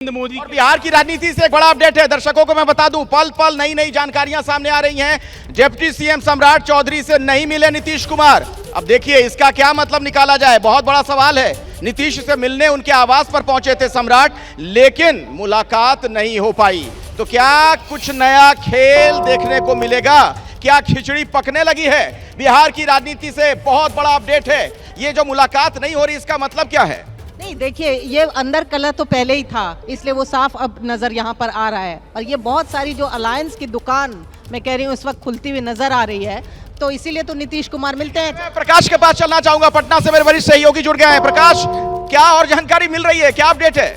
मोदी और बिहार की राजनीति से एक बड़ा अपडेट है दर्शकों को मैं बता दूं, पल पल नई नई जानकारियां सामने आ रही हैं। डिप्टी सीएम सम्राट चौधरी से नहीं मिले नीतीश कुमार। अब देखिए इसका क्या मतलब निकाला जाए, बहुत बड़ा सवाल है। नीतीश से मिलने उनके आवास पर पहुंचे थे सम्राट, लेकिन मुलाकात नहीं हो पाई। तो क्या कुछ नया खेल देखने को मिलेगा? क्या खिचड़ी पकने लगी है? बिहार की राजनीति से बहुत बड़ा अपडेट है। ये जो मुलाकात नहीं हो रही, इसका मतलब क्या है? नहीं देखिए, ये अंदर कलह तो पहले ही था, इसलिए वो साफ अब नजर यहाँ पर आ रहा है। और ये बहुत सारी जो अलायंस की दुकान मैं कह रही हूँ इस वक्त खुलती हुई नजर आ रही है, तो इसीलिए तो नीतीश कुमार मिलते हैं। मैं प्रकाश के पास चलना चाहूंगा, पटना से मेरे वरिष्ठ सहयोगी जुड़ गए हैं। प्रकाश, क्या और जानकारी मिल रही है, क्या अपडेट है?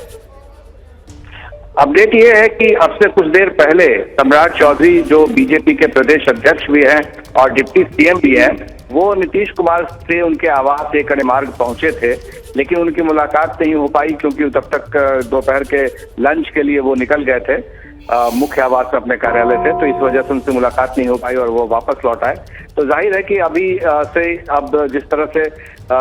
अपडेट ये है कि अब से कुछ देर पहले सम्राट चौधरी जो बीजेपी के प्रदेश अध्यक्ष भी हैं और डिप्टी सीएम भी हैं, वो नीतीश कुमार से उनके आवास एक मार्ग पहुंचे थे, लेकिन उनकी मुलाकात नहीं हो पाई क्योंकि तब तक दोपहर के लंच के लिए वो निकल गए थे मुख्य आवास में अपने कार्यालय से। तो इस वजह से उनसे मुलाकात नहीं हो पाई और वो वापस लौट आए। तो जाहिर है कि अभी से अब जिस तरह से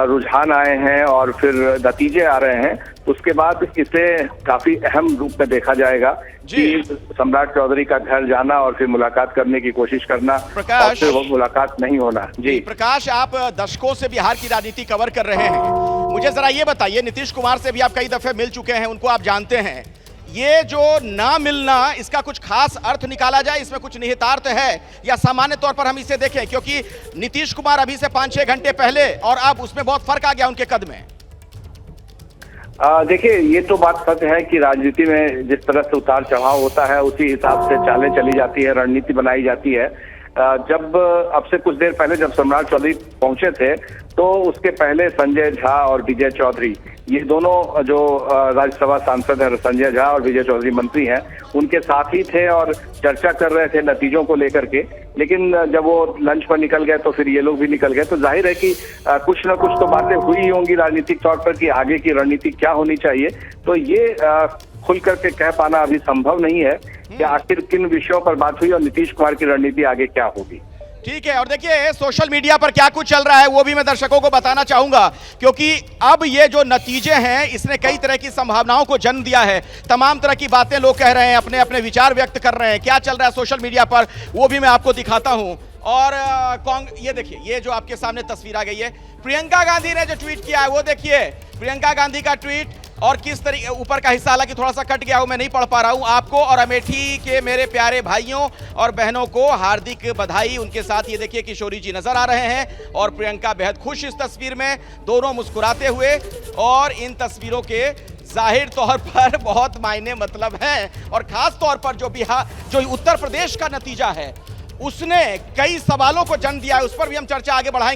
रुझान आए हैं और फिर नतीजे आ रहे हैं, उसके बाद इसे काफी अहम रूप में देखा जाएगा कि सम्राट चौधरी का घर जाना और फिर मुलाकात करने की कोशिश करना और फिर वो मुलाकात नहीं होना। जी प्रकाश, आप दशकों से बिहार की राजनीति कवर कर रहे हैं, मुझे जरा ये बताइए, नीतीश कुमार से भी आप कई दफे मिल चुके हैं, उनको आप जानते हैं, ये जो ना मिलना, इसका कुछ खास अर्थ निकाला जाए, इसमें कुछ निहितार्थ है या सामान्य तौर पर हम इसे देखें? क्योंकि नीतीश कुमार अभी से 5-6 घंटे पहले और अब उसमें बहुत फर्क आ गया उनके कद में। देखिए, ये तो बात सच है कि राजनीति में जिस तरह से उतार चढ़ाव होता है उसी हिसाब से चालें चली जाती है, रणनीति बनाई जाती है। जब अब से कुछ देर पहले जब सम्राट चौधरी पहुंचे थे, तो उसके पहले संजय झा और विजय चौधरी, ये दोनों जो राज्यसभा सांसद हैं, संजय झा और विजय चौधरी मंत्री हैं, उनके साथ ही थे और चर्चा कर रहे थे नतीजों को लेकर के। लेकिन जब वो लंच पर निकल गए तो फिर ये लोग भी निकल गए। तो जाहिर है कि कुछ ना कुछ तो बातें हुई होंगी राजनीतिक तौर पर कि आगे की रणनीति क्या होनी चाहिए। तो ये खुल करके कह पाना अभी संभव नहीं है कि आखिर किन विषयों पर बात हुई और नीतीश कुमार की रणनीति आगे क्या होगी। ठीक है, और देखिए सोशल मीडिया पर क्या कुछ चल रहा है वो भी मैं दर्शकों को बताना चाहूंगा, क्योंकि अब ये जो नतीजे हैं इसने कई तरह की संभावनाओं को जन्म दिया है। तमाम तरह की बातें लोग कह रहे हैं, अपने अपने विचार व्यक्त कर रहे हैं। क्या चल रहा है सोशल मीडिया पर वो भी मैं आपको दिखाता हूं। और ये देखिए, ये जो आपके सामने तस्वीर आ गई है, प्रियंका गांधी ने जो ट्वीट किया है वो देखिए, प्रियंका गांधी का ट्वीट। और किस तरीके, ऊपर का हिस्सा हालांकि थोड़ा सा कट गया हो, मैं नहीं पढ़ पा रहा हूं। आपको और अमेठी के मेरे प्यारे भाइयों और बहनों को हार्दिक बधाई। उनके साथ ये देखिए किशोरी जी नजर आ रहे हैं और प्रियंका बेहद खुश इस तस्वीर में, दोनों मुस्कुराते हुए। और इन तस्वीरों के जाहिर तौर पर बहुत मायने मतलब है, और खास तौर पर जो उत्तर प्रदेश का नतीजा है उसने कई सवालों को जन्म दिया है, उस पर भी हम चर्चा आगे बढ़ाएंगे।